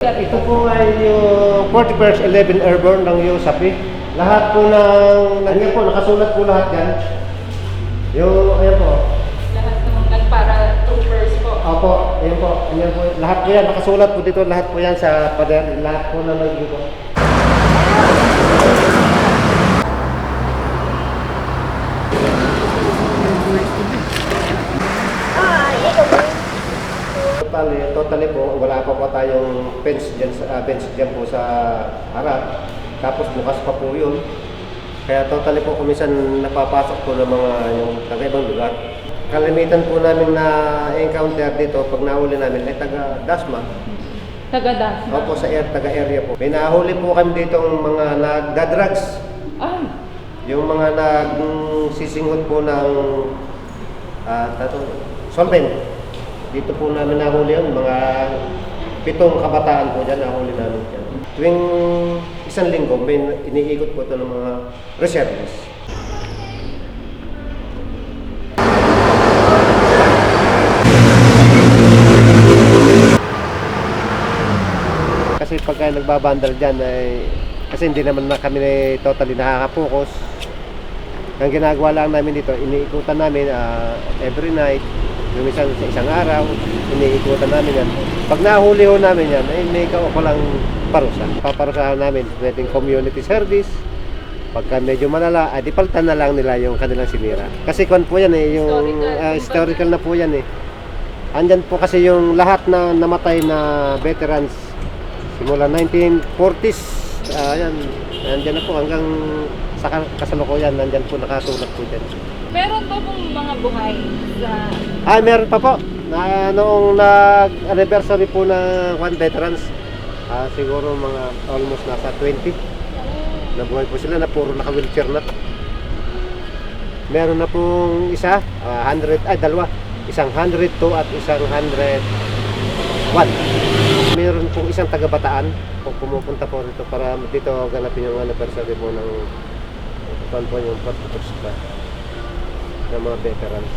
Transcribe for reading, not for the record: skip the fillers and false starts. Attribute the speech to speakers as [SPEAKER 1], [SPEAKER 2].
[SPEAKER 1] Ito po ay yung 41st 11 Airborne ng USAP. Lahat po ng, nandiyan po, nakasulat po lahat yan. Yung, ayan po.
[SPEAKER 2] Lahat ng nagpara troopers po.
[SPEAKER 1] Opo, ayan po. Ayan po. Lahat po yan, nakasulat po dito. Lahat po yan sa pader. Lahat po na nandito. Totally po, wala pa po tayong fence dyan po sa harap. Tapos bukas pa po yun. Kaya totally po kumisan napapasok po ng mga yung taga-ibang lugar. Kalimitan po namin na encounter dito pag nahuli namin ay taga-Dasma.
[SPEAKER 2] Taga-Dasma?
[SPEAKER 1] Opo, sa taga-area po. May nahuli po kami dito mga nagda-drugs.
[SPEAKER 2] Ay!
[SPEAKER 1] Yung mga nagsisinghot po ng solvent. Dito po namin nahuli yun, mga 7 kabataan po dyan, nahuli namin dyan. Tuwing isang linggo, may iniikot po ito ng mga reservists. Kasi pagka nagbabandal dyan, kasi hindi naman na kami totally nakaka-focus. Ang ginagawa lang namin dito, iniikutan namin every night. Yung isang araw, iniikutan namin yan. Pag nahuli ho namin yan, ay may kaukulang parusa. Paparusahan namin, pwedeng community service. Pagka medyo malala, ay di palitan na lang nila yung kanilang sinira. Kasi kung po yan yung historical na po yan Andyan po kasi yung lahat na namatay na veterans simula 1940s. Ayan, andyan na po hanggang sa kasalukuyan, nandyan po nakasulat po dyan.
[SPEAKER 2] Meron pa pong mga buhay sa...
[SPEAKER 1] Meron pa po. Noong nag-anniversary po ng veterans, siguro mga almost nasa 20. Nabuhay po sila na puro naka-wheelchair na. Meron na pong isa, dalawa. Isang 102 at isang 101. Meron pong isang taga-Bataan kung pumupunta po rito para dito ganapin yung anniversary po ng yung 41st pa ng mga veterans.